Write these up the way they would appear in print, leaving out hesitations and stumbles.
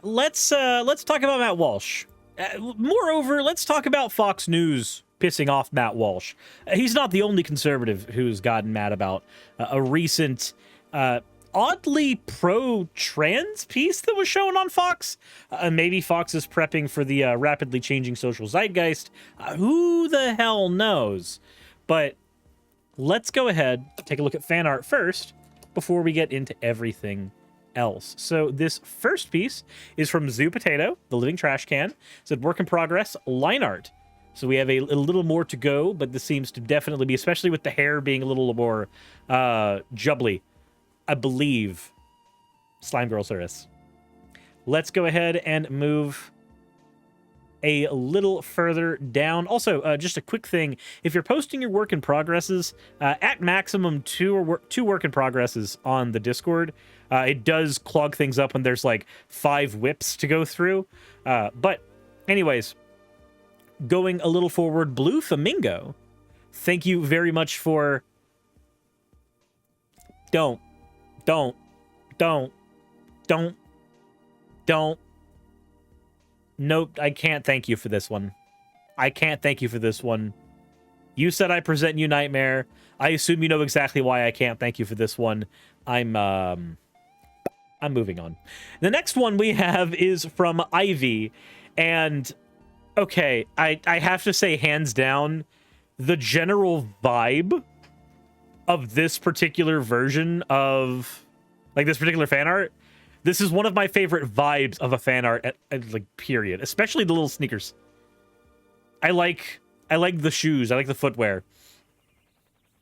let's talk about Matt Walsh. Moreover, let's talk about Fox News pissing off Matt Walsh. He's not the only conservative who's gotten mad about a recent oddly pro-trans piece that was shown on Fox. Maybe Fox is prepping for the rapidly changing social zeitgeist. Who the hell knows? But let's go ahead, take a look at fan art first before we get into everything else. So this first piece is from Zoo Potato, the living trash can. It said work in progress, line art. So we have a little more to go, but this seems to definitely be, especially with the hair being a little more jubbly, I believe, Slime Girl Suris. Let's go ahead and move a little further down. Also, just a quick thing. If you're posting your work in progresses, at maximum two work in progresses on the Discord, it does clog things up when there's like 5 whips to go through. But anyways, going a little forward, Blue Flamingo, thank you very much for... Don't. Nope, I can't thank you for this one. I can't thank you for this one. You said I present you Nightmare. I assume you know exactly why I can't thank you for this one. I'm moving on. The next one we have is from Ivy. And, okay, I have to say, hands down, the general vibe of this particular version of, like, this particular fan art, this is one of my favorite vibes of a fan art, like, period. Especially the little sneakers. I like the shoes. I like the footwear.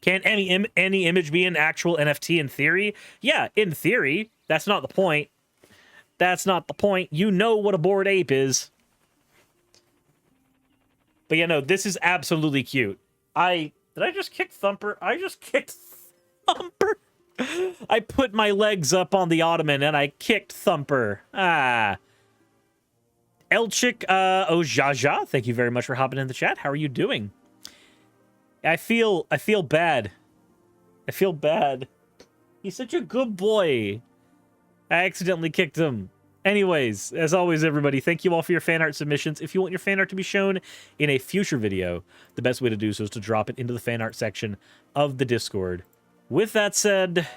Can any image be an actual NFT in theory? Yeah, in theory. That's not the point. That's not the point. You know what a Bored Ape is. But yeah, no, this is absolutely cute. Did I just kick Thumper? I just kicked Thumper. I put my legs up on the ottoman and I kicked Thumper. Elchik Ojaja, thank you very much for hopping in the chat. How are you doing? I feel bad. I feel bad. He's such a good boy. I accidentally kicked him. Anyways, as always, everybody, thank you all for your fan art submissions. If you want your fan art to be shown in a future video, the best way to do so is to drop it into the fan art section of the Discord. With that said,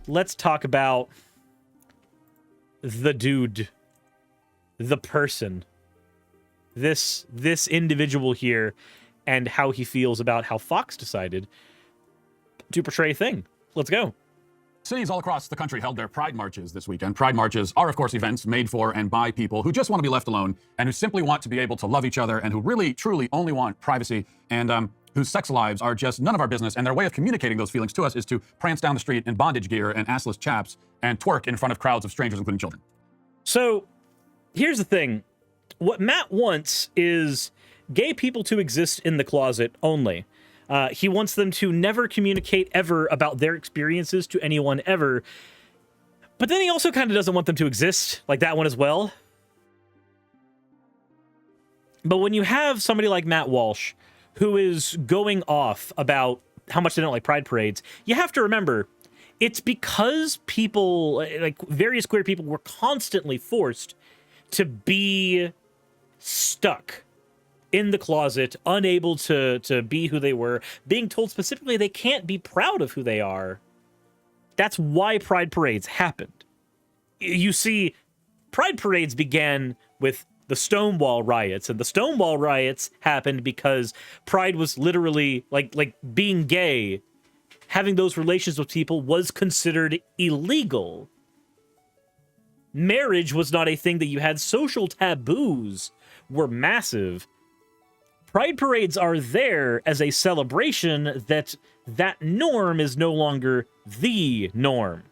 let's talk about the dude, the person, this individual here, and how he feels about how Fox decided to portray a thing. Let's go. Cities all across the country held their Pride Marches this weekend. Pride Marches are, of course, events made for and by people who just want to be left alone and who simply want to be able to love each other and who really, truly only want privacy and whose sex lives are just none of our business. And their way of communicating those feelings to us is to prance down the street in bondage gear and assless chaps and twerk in front of crowds of strangers, including children. So here's the thing. What Matt wants is gay people to exist in the closet only. He wants them to never communicate ever about their experiences to anyone ever. But then he also kind of doesn't want them to exist, like that one as well. But when you have somebody like Matt Walsh, who is going off about how much they don't like pride parades, you have to remember, it's because people, like various queer people, were constantly forced to be stuck in the closet, unable to be who they were, being told specifically they can't be proud of who they are. That's why pride parades happened. You see, pride parades began with the Stonewall riots, and the Stonewall riots happened because pride was literally, like being gay, having those relations with people was considered illegal. Marriage was not a thing that you had. Social taboos were massive. Pride parades are there as a celebration that norm is no longer the norm.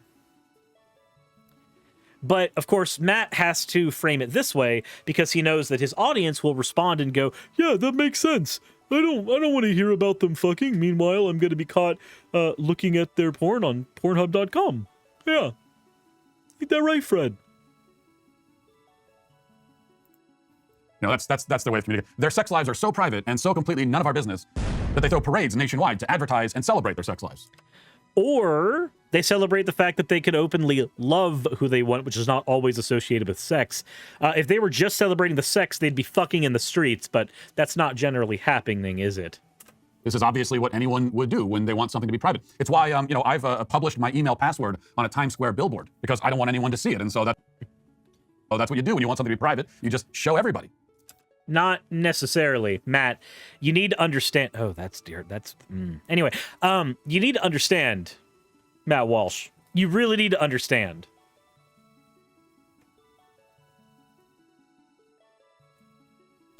But, of course, Matt has to frame it this way because he knows that his audience will respond and go, yeah, that makes sense. I don't want to hear about them fucking. Meanwhile, I'm going to be caught looking at their porn on Pornhub.com. Yeah. Ain't that right, Fred? You know, that's their way of communicating. Their sex lives are so private and so completely none of our business that they throw parades nationwide to advertise and celebrate their sex lives. Or they celebrate the fact that they can openly love who they want, which is not always associated with sex. If they were just celebrating the sex, they'd be fucking in the streets, but that's not generally happening, is it? This is obviously what anyone would do when they want something to be private. It's why, you know, I've published my email password on a Times Square billboard because I don't want anyone to see it. And so that's what you do when you want something to be private. You just show everybody. Not necessarily, Matt. You need to understand. Oh, that's dear. Anyway, you need to understand, Matt Walsh. You really need to understand.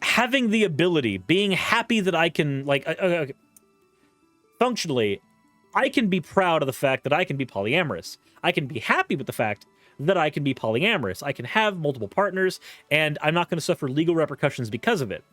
Having the ability, being happy that I can, like, functionally, I can be proud of the fact that I can be polyamorous. I can be happy with the fact that I can be polyamorous. I can have multiple partners, and I'm not going to suffer legal repercussions because of it.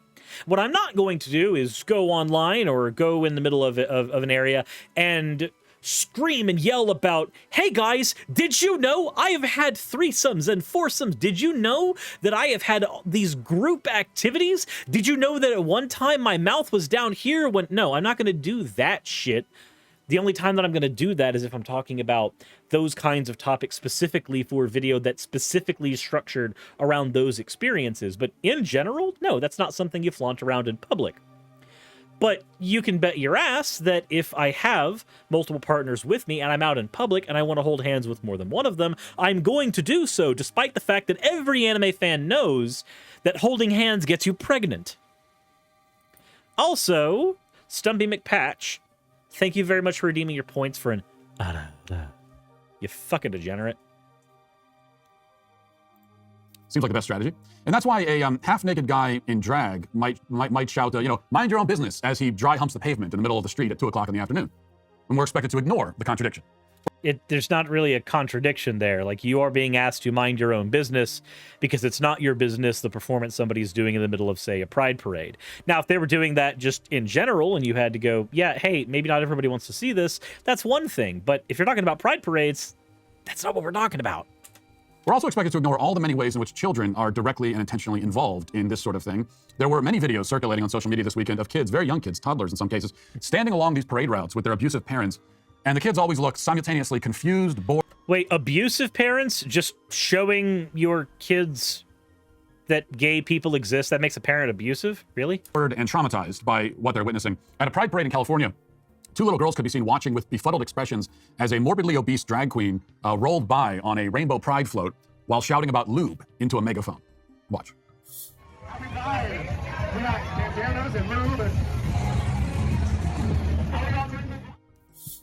What I'm not going to do is go online or go in the middle of an area and scream and yell about, hey guys, did you know I have had threesomes and foursomes? Did you know that I have had these group activities? Did you know that at one time my mouth was down here when... No, I'm not going to do that shit. The only time that I'm going to do that is if I'm talking about those kinds of topics specifically for video that's specifically structured around those experiences. But in general, no, that's not something you flaunt around in public. But you can bet your ass that if I have multiple partners with me and I'm out in public and I want to hold hands with more than one of them, I'm going to do so, despite the fact that every anime fan knows that holding hands gets you pregnant. Also, Stumpy McPatch, thank you very much for redeeming your points for an... You fucking degenerate. Seems like the best strategy. And that's why a half-naked guy in drag might shout, you know, mind your own business as he dry humps the pavement in the middle of the street at 2 o'clock in the afternoon. And we're expected to ignore the contradiction. There's not really a contradiction there. Like, you are being asked to mind your own business because it's not your business the performance somebody's doing in the middle of, say, a pride parade. Now, if they were doing that just in general and you had to go, yeah, hey, maybe not everybody wants to see this, that's one thing. But if you're talking about pride parades, that's not what we're talking about. We're also expected to ignore all the many ways in which children are directly and intentionally involved in this sort of thing. There were many videos circulating on social media this weekend of kids, very young kids, toddlers in some cases, standing along these parade routes with their abusive parents. And the kids always look simultaneously confused, bored. Wait, abusive parents just showing your kids that gay people exist? That makes a parent abusive? Really? And traumatized by what they're witnessing. At a pride parade in California, 2 little girls could be seen watching with befuddled expressions as a morbidly obese drag queen rolled by on a rainbow pride float while shouting about lube into a megaphone. Watch.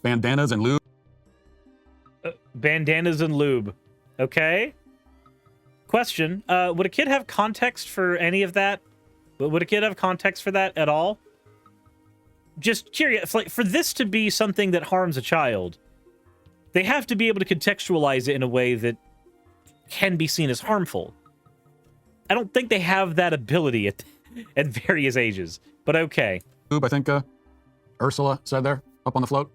Bandanas and lube. Bandanas and lube. Okay. Question. Would a kid have context for any of that? Would a kid have context for that at all? Just curious, like, for this to be something that harms a child, they have to be able to contextualize it in a way that can be seen as harmful. I don't think they have that ability at various ages, but okay. I think Ursula said there, up on the float.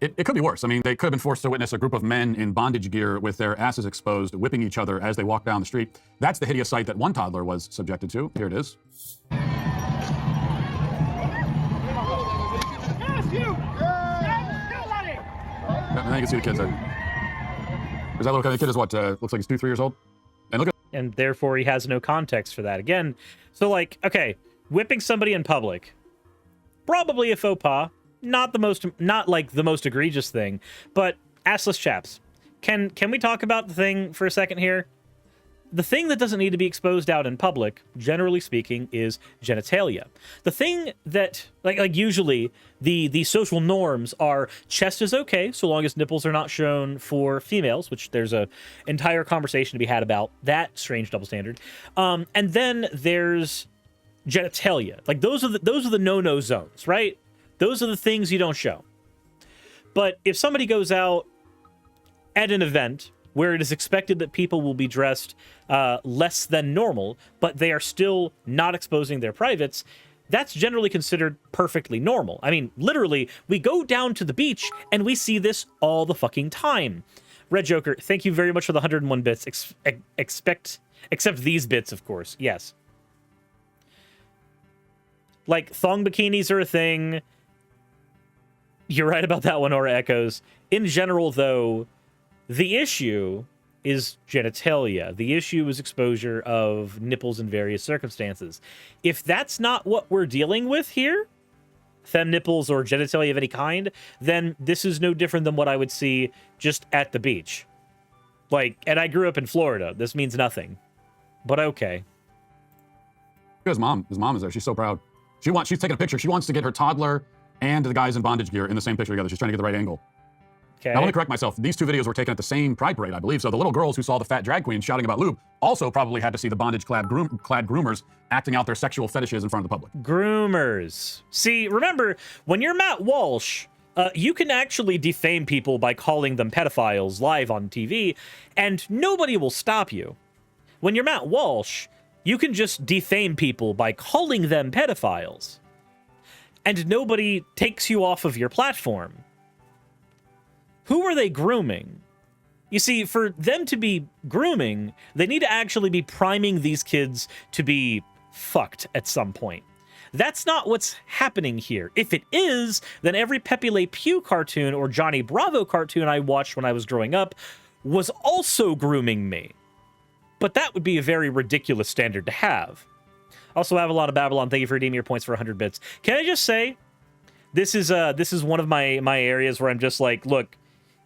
It could be worse. I mean, they could have been forced to witness a group of men in bondage gear with their asses exposed, whipping each other as they walk down the street. That's the hideous sight that one toddler was subjected to. Here it is. And then you can see the kids there. Is that little kid is what, looks like he's 2-3 years old? And look at... And therefore he has no context for that. Again, so like, okay, whipping somebody in public, probably a faux pas, not like the most egregious thing, but assless chaps. Can we talk about the thing for a second here? The thing that doesn't need to be exposed out in public, generally speaking, is genitalia. The thing that, like usually, the social norms are chest is okay, so long as nipples are not shown for females, which there's a entire conversation to be had about that strange double standard. And then there's genitalia. Like, those are the no-no zones, right? Those are the things you don't show. But if somebody goes out at an event where it is expected that people will be dressed less than normal, but they are still not exposing their privates, that's generally considered perfectly normal. I mean, literally, we go down to the beach and we see this all the fucking time. Red Joker, thank you very much for the 101 bits. Except these bits, of course. Yes. Like, thong bikinis are a thing. You're right about that one, Aura Echoes. In general, though, the issue is genitalia. The issue is exposure of nipples in various circumstances. If that's not what we're dealing with here, femme nipples or genitalia of any kind, then this is no different than what I would see just at the beach. Like, and I grew up in Florida. This means nothing. But okay. His mom is there. She's so proud. She's taking a picture. She wants to get her toddler and the guys in bondage gear in the same picture together. She's trying to get the right angle. Okay. Now, let me correct myself. These two videos were taken at the same Pride Parade, I believe. So the little girls who saw the fat drag queen shouting about lube also probably had to see the bondage-clad groomers acting out their sexual fetishes in front of the public. Groomers. See, remember, when you're Matt Walsh, you can actually defame people by calling them pedophiles live on TV, and nobody will stop you. When you're Matt Walsh, you can just defame people by calling them pedophiles, and nobody takes you off of your platform. Who are they grooming? You see, for them to be grooming, they need to actually be priming these kids to be fucked at some point. That's not what's happening here. If it is, then every Pepe Le Pew cartoon or Johnny Bravo cartoon I watched when I was growing up was also grooming me. But that would be a very ridiculous standard to have. Also, Avalon of Babylon, thank you for redeeming your points for 100 bits. Can I just say, this is one of my areas where I'm just like, look,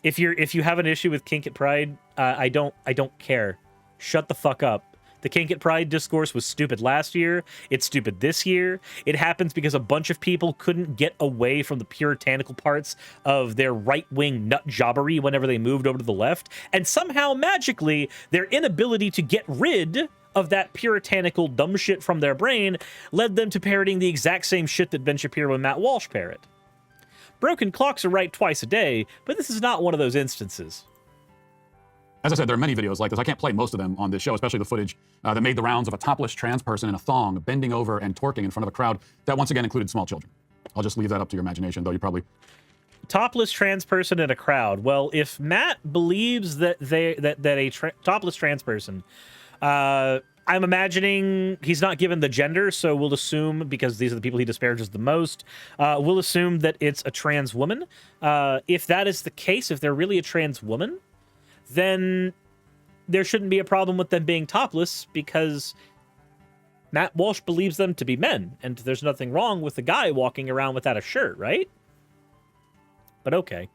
if you have an issue with kink at Pride, I don't care. Shut the fuck up. The kink at Pride discourse was stupid last year. It's stupid this year. It happens because a bunch of people couldn't get away from the puritanical parts of their right-wing nut jobbery whenever they moved over to the left. And somehow, magically, their inability to get rid of that puritanical dumb shit from their brain led them to parroting the exact same shit that Ben Shapiro and Matt Walsh parrot. Broken clocks are right twice a day, but this is not one of those instances. As I said, there are many videos like this. I can't play most of them on this show, especially the footage that made the rounds of a topless trans person in a thong bending over and twerking in front of a crowd that once again included small children. I'll just leave that up to your imagination, though you probably... Topless trans person in a crowd. Well, if Matt believes that a topless trans person, I'm imagining he's not given the gender, so we'll assume, because these are the people he disparages the most, we'll assume that it's a trans woman. If that is the case, if they're really a trans woman, then there shouldn't be a problem with them being topless, because Matt Walsh believes them to be men, and there's nothing wrong with a guy walking around without a shirt, right? But okay.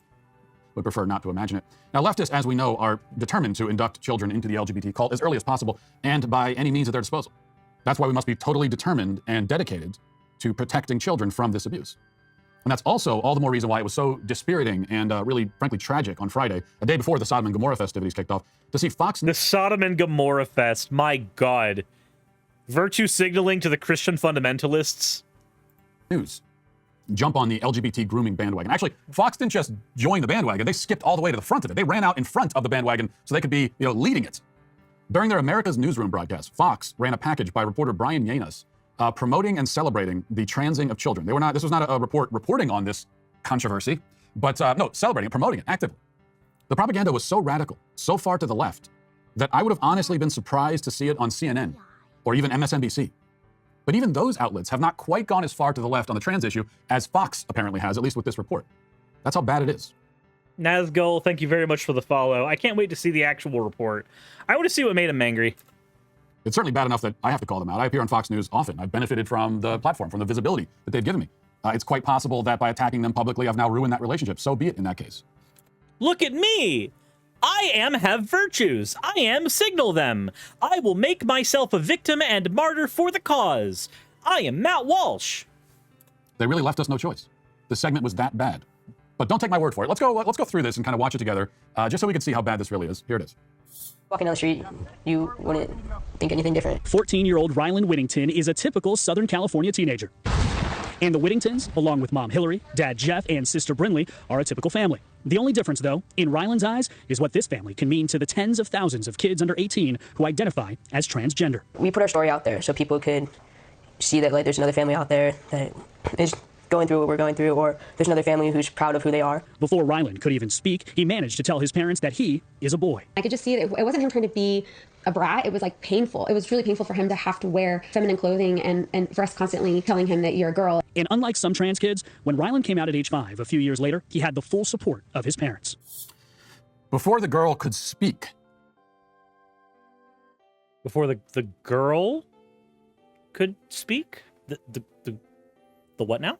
Would prefer not to imagine it. Now, leftists, as we know, are determined to induct children into the LGBT cult as early as possible and by any means at their disposal. That's why we must be totally determined and dedicated to protecting children from this abuse. And that's also all the more reason why it was so dispiriting and really, frankly, tragic on Friday, a day before the Sodom and Gomorrah festivities kicked off, to see Fox... The Sodom and Gomorrah fest, my God. Virtue signaling to the Christian fundamentalists. News jump on the LGBT grooming bandwagon. Actually, Fox didn't just join the bandwagon, they skipped all the way to the front of it. They ran out in front of the bandwagon so they could be, leading it. During their America's Newsroom broadcast, Fox ran a package by reporter Brian Yanes promoting and celebrating the transing of children. This was not a report reporting on this controversy, but no, celebrating it, promoting it actively. The propaganda was so radical, so far to the left, that I would have honestly been surprised to see it on CNN or even MSNBC. But even those outlets have not quite gone as far to the left on the trans issue as Fox apparently has, at least with this report. That's how bad it is. Nazgul, thank you very much for the follow. I can't wait to see the actual report. I want to see what made him angry. It's certainly bad enough that I have to call them out. I appear on Fox News often. I've benefited from the platform, from the visibility that they've given me. It's quite possible that by attacking them publicly, I've now ruined that relationship. So be it in that case. Look at me! I have virtues. I signal them. I will make myself a victim and martyr for the cause. I am Matt Walsh. They really left us no choice. The segment was that bad. But don't take my word for it. Let's go through this and kind of watch it together, just so we can see how bad this really is. Here it is. Walking down the street, you wouldn't think anything different. 14-year-old Rylan Whittington is a typical Southern California teenager. And the Whittingtons, along with mom Hillary, dad Jeff, and sister Brinley, are a typical family. The only difference, though, in Rylan's eyes, is what this family can mean to the tens of thousands of kids under 18 who identify as transgender. We put our story out there so people could see that there's another family out there that is going through what we're going through, or there's another family who's proud of who they are. Before Rylan could even speak, he managed to tell his parents that he is a boy. I could just see that it wasn't him trying to be a brat. It was like painful. It was really painful for him to have to wear feminine clothing and for us constantly telling him that you're a girl. And unlike some trans kids, when Rylan came out at age 5 a few years later, he had the full support of his parents. Before the girl could speak, Before the girl could speak? The what now?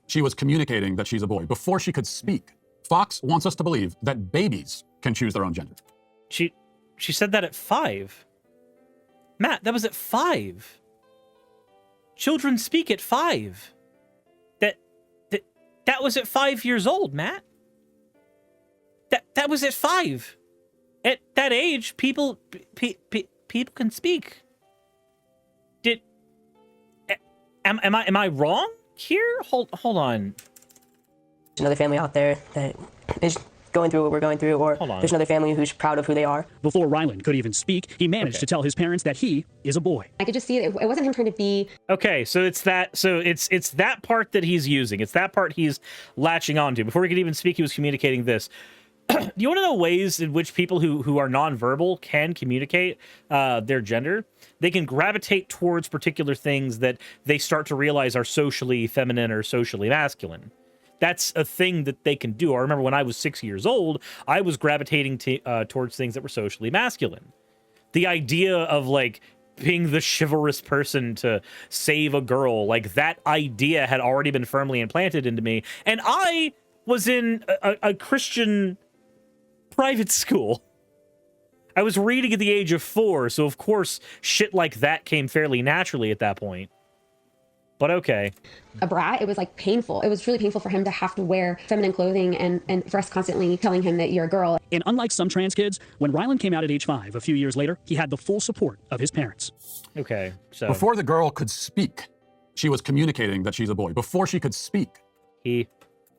she was communicating that she's a boy. Before she could speak, Fox wants us to believe that babies can choose their own gender. She said that at 5. Matt, that was at 5. Children speak at 5. That was at 5 years old, Matt. That was at 5. At that age, people can speak. Am I wrong here? Hold on. There's another family out there that is going through what we're going through, or Hold on. there's another family who's proud of who they are. Before Rylan could even speak, he managed Okay. to tell his parents that he is a boy. I could just see it wasn't him trying to be Okay, so it's that part that he's using. It's that part he's latching onto. Before he could even speak, he was communicating this. Do you want to know ways in which people who are nonverbal can communicate their gender? They can gravitate towards particular things that they start to realize are socially feminine or socially masculine. That's a thing that they can do. I remember when I was 6 years old, I was gravitating towards things that were socially masculine. The idea of like being the chivalrous person to save a girl, like that idea had already been firmly implanted into me. And I was in a Christian private school. I was reading at the age of 4, so of course shit like that came fairly naturally at that point. But okay. a brat. It was like painful. It was really painful for him to have to wear feminine clothing and for us constantly telling him that you're a girl. And unlike some trans kids, when Rylan came out at age 5 a few years later, he had the full support of his parents. Okay, so Before the girl could speak, she was communicating that she's a boy. Before she could speak,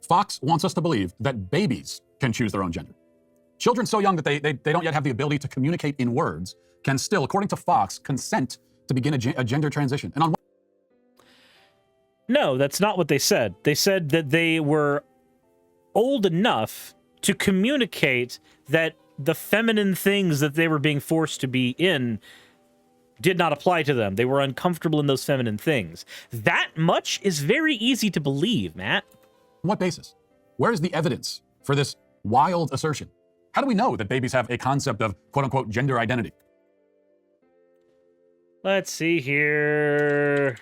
Fox wants us to believe that babies can choose their own gender. Children so young that they don't yet have the ability to communicate in words can still, according to Fox, consent to begin a gender transition. And on No, that's not what they said. They said that they were old enough to communicate that the feminine things that they were being forced to be in did not apply to them. They were uncomfortable in those feminine things. That much is very easy to believe, Matt. On what basis? Where is the evidence for this wild assertion? How do we know that babies have a concept of quote-unquote gender identity? Let's see here.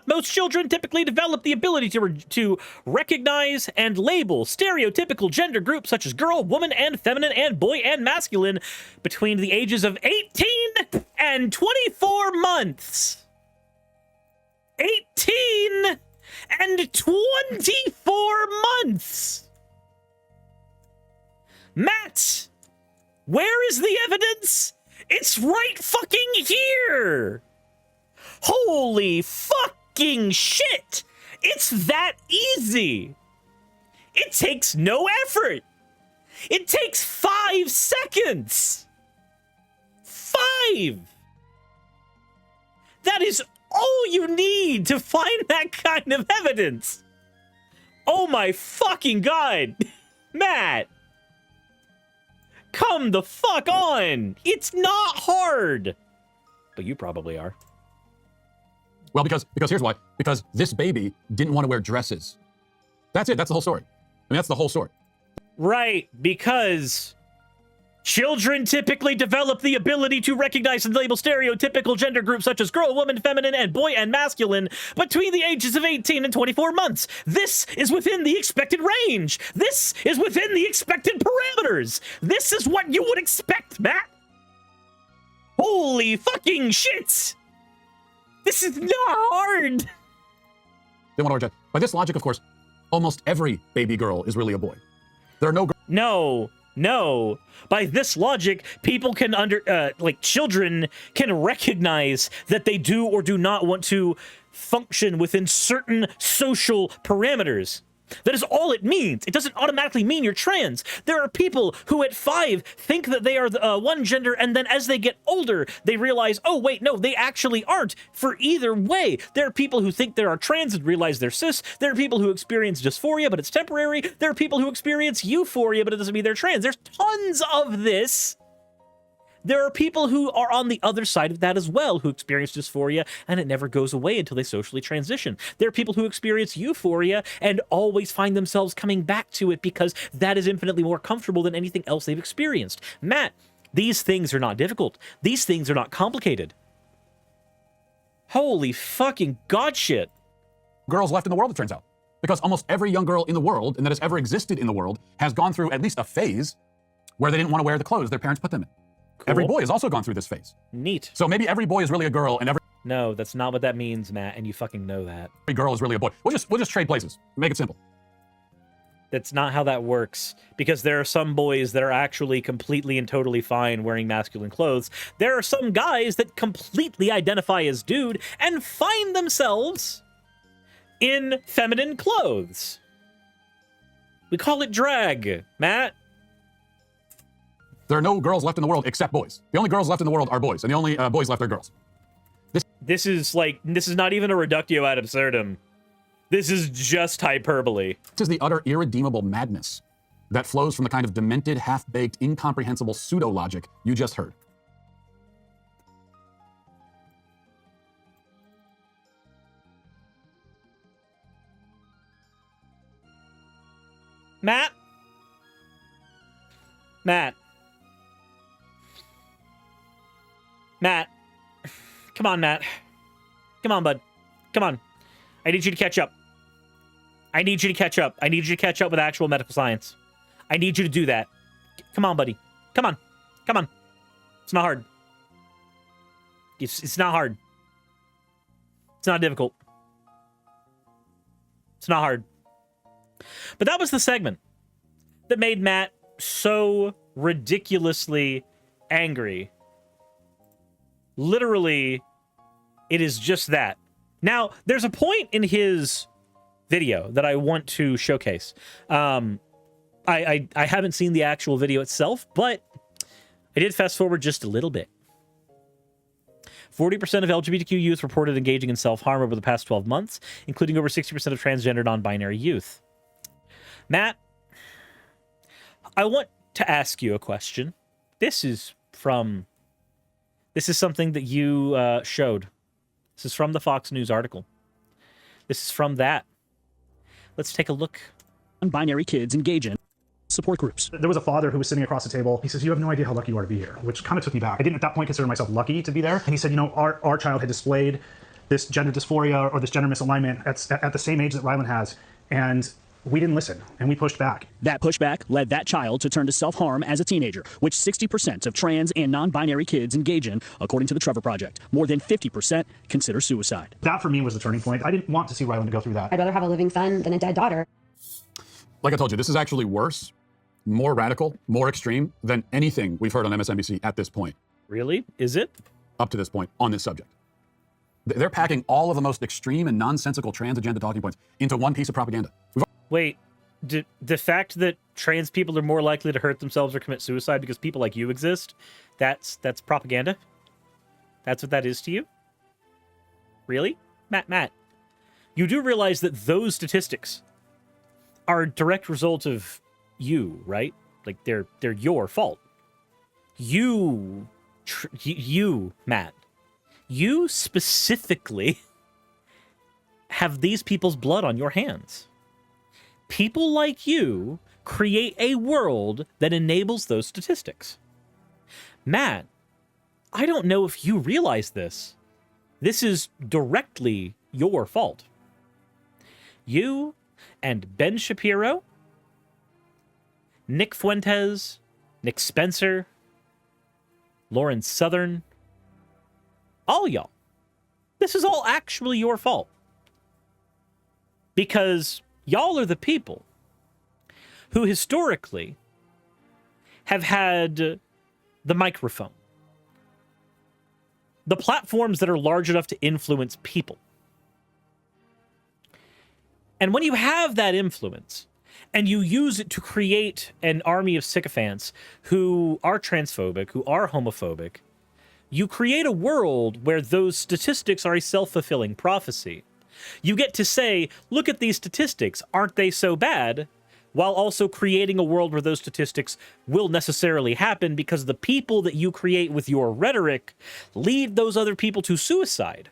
Most children typically develop the ability to recognize and label stereotypical gender groups such as girl, woman, and feminine, and boy and masculine between the ages of 18 and 24 months. 18 and 24 months. Matt, where is the evidence? It's right fucking here. Holy fucking shit! It's that easy! It takes no effort! It takes 5 seconds! 5! That is all you need to find that kind of evidence! Oh my fucking god! Matt! Come the fuck on! It's not hard! But you probably are. Well, because here's why. Because this baby didn't want to wear dresses. That's it. That's the whole story. I mean, that's the whole story. Right, because children typically develop the ability to recognize and label stereotypical gender groups such as girl, woman, feminine, and boy and masculine between the ages of 18 and 24 months. This is within the expected range. This is within the expected parameters. This is what you would expect, Matt. Holy fucking shit. This is not hard. They want to wear dresses. By this logic, of course, almost every baby girl is really a boy. There are no girls. No. By this logic, people can children can recognize that they do or do not want to function within certain social parameters. That is all it means. It doesn't automatically mean you're trans. There are people who at 5 think that they are one gender, and then as they get older, they realize, oh, wait, no, they actually aren't. For either way, there are people who think they are trans and realize they're cis. There are people who experience dysphoria, but it's temporary. There are people who experience euphoria, but it doesn't mean they're trans. There's tons of this. There are people who are on the other side of that as well, who experience dysphoria, and it never goes away until they socially transition. There are people who experience euphoria and always find themselves coming back to it because that is infinitely more comfortable than anything else they've experienced. Matt, these things are not difficult. These things are not complicated. Holy fucking god shit. Girls left in the world, it turns out. Because almost every young girl in the world, and that has ever existed in the world, has gone through at least a phase where they didn't want to wear the clothes their parents put them in. Cool. Every boy has also gone through this phase. Neat. So maybe every boy is really a girl, and every No, that's not what that means, Matt, and you fucking know that. girl is really a boy. We'll just trade places. Make it simple. That's not how that works, because there are some boys that are actually completely and totally fine wearing masculine clothes. There are some guys that completely identify as dude and find themselves in feminine clothes. We call it drag, Matt. There are no girls left in the world except boys. The only girls left in the world are boys, and the only boys left are girls. This is not even a reductio ad absurdum. This is just hyperbole. This is the utter irredeemable madness that flows from the kind of demented, half-baked, incomprehensible pseudo-logic you just heard. Matt? Matt? Matt? Come on, Matt. Come on, bud. Come on. I need you to catch up. I need you to catch up. I need you to catch up with actual medical science. I need you to do that. Come on, buddy. Come on. Come on. It's not hard. It's not hard. It's not difficult. It's not hard. But that was the segment that made Matt so ridiculously angry. Literally, it is just that. Now, there's a point in his video that I want to showcase. I haven't seen the actual video itself, but I did fast forward just a little bit. 40% of LGBTQ youth reported engaging in self-harm over the past 12 months, including over 60% of transgender non-binary youth. Matt, I want to ask you a question. This is something that you showed. This is from the Fox News article. This is from that. Let's take a look. Non-binary kids engage in support groups. There was a father who was sitting across the table. He says, "You have no idea how lucky you are to be here," which kind of took me back. I didn't at that point consider myself lucky to be there. And he said, our child had displayed this gender dysphoria or this gender misalignment at the same age that Rylan has. And we didn't listen, and we pushed back. That pushback led that child to turn to self-harm as a teenager, which 60% of trans and non-binary kids engage in, according to the Trevor Project. More than 50% consider suicide. That, for me, was the turning point. I didn't want to see Rylan go through that. I'd rather have a living son than a dead daughter. Like I told you, this is actually worse, more radical, more extreme than anything we've heard on MSNBC at this point. Really? Is it? Up to this point on this subject. They're packing all of the most extreme and nonsensical trans agenda talking points into one piece of propaganda. Wait, the fact that trans people are more likely to hurt themselves or commit suicide because people like you exist, that's propaganda? That's what that is to you? Really? Matt, you do realize that those statistics are a direct result of you, right? Like, they're your fault. You, Matt, you specifically have these people's blood on your hands. People like you create a world that enables those statistics. Matt, I don't know if you realize this. This is directly your fault. You and Ben Shapiro, Nick Fuentes, Nick Spencer, Lauren Southern, all y'all. This is all actually your fault. Because y'all are the people who historically have had the microphone, the platforms that are large enough to influence people. And when you have that influence and you use it to create an army of sycophants who are transphobic, who are homophobic, you create a world where those statistics are a self-fulfilling prophecy. You get to say, look at these statistics, aren't they so bad? While also creating a world where those statistics will necessarily happen because the people that you create with your rhetoric lead those other people to suicide.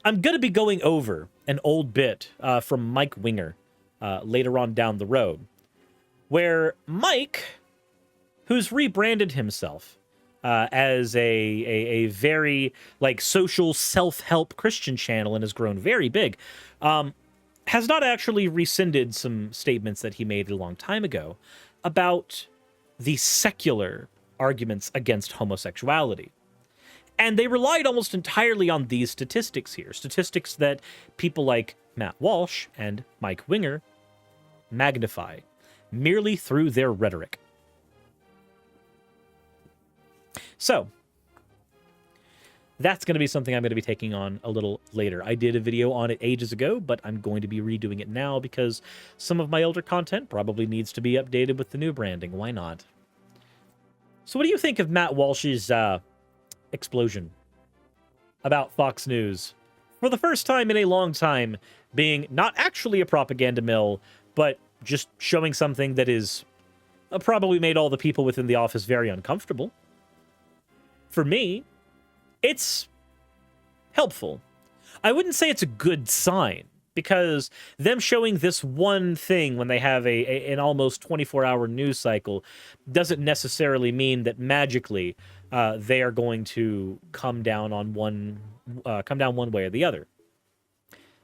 I'm going to be going over an old bit from Mike Winger later on down the road, where Mike, who's rebranded himself as a very like social self-help Christian channel and has grown very big, has not actually rescinded some statements that he made a long time ago about the secular arguments against homosexuality. And they relied almost entirely on these statistics here, statistics that people like Matt Walsh and Mike Winger magnify merely through their rhetoric. So, that's going to be something I'm going to be taking on a little later. I did a video on it ages ago, but I'm going to be redoing it now because some of my older content probably needs to be updated with the new branding. Why not? So what do you think of Matt Walsh's explosion about Fox News? For the first time in a long time, being not actually a propaganda mill, but just showing something that is probably made all the people within the office very uncomfortable. For me, it's helpful. I wouldn't say it's a good sign, because them showing this one thing when they have an almost 24-hour news cycle doesn't necessarily mean that magically they are going to come down one way or the other.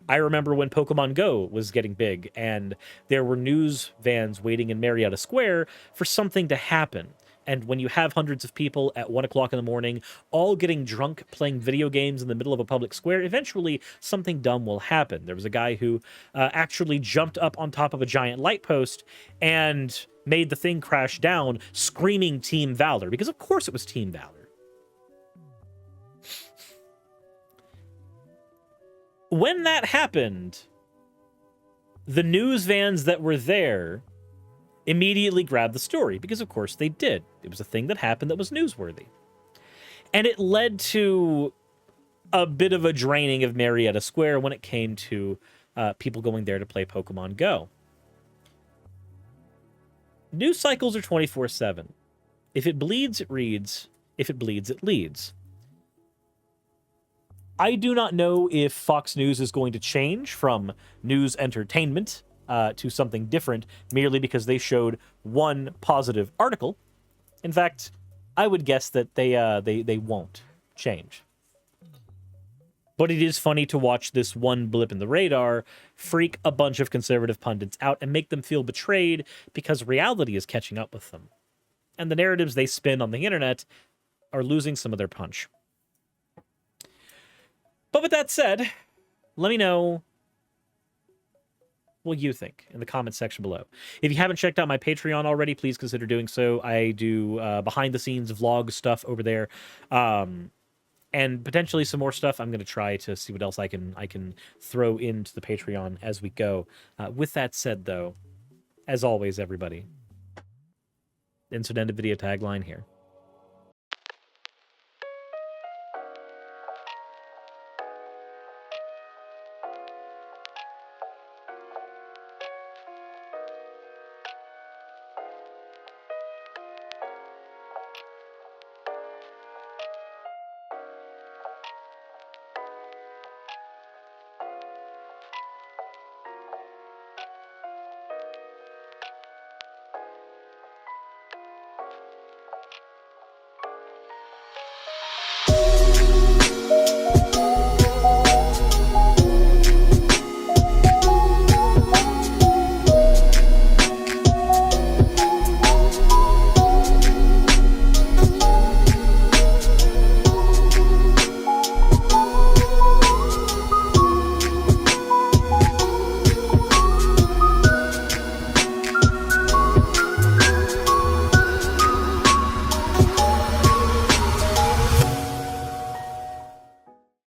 I remember when Pokemon Go was getting big and there were news vans waiting in Marietta Square for something to happen. And when you have hundreds of people at 1 o'clock in the morning, all getting drunk, playing video games in the middle of a public square, eventually something dumb will happen. There was a guy who actually jumped up on top of a giant light post and made the thing crash down, screaming Team Valor, because of course it was Team Valor. When that happened, the news vans that were there immediately grabbed the story, because of course they did. It was a thing that happened that was newsworthy. And it led to a bit of a draining of Marietta Square when it came to people going there to play Pokemon Go. News cycles are 24/7. If it bleeds, it reads. If it bleeds, it leads. I do not know if Fox News is going to change from news entertainment to something different merely because they showed one positive article. In fact, I would guess that they won't change. But it is funny to watch this one blip in the radar freak a bunch of conservative pundits out and make them feel betrayed because reality is catching up with them. And the narratives they spin on the internet are losing some of their punch. But with that said, let me know what you think in the comments section below. If you haven't checked out my Patreon already, please consider doing so. I do behind-the-scenes vlog stuff over there, and potentially some more stuff. I'm going to try to see what else I can throw into the Patreon as we go. With that said, though, as always, everybody, insert end of video tagline here.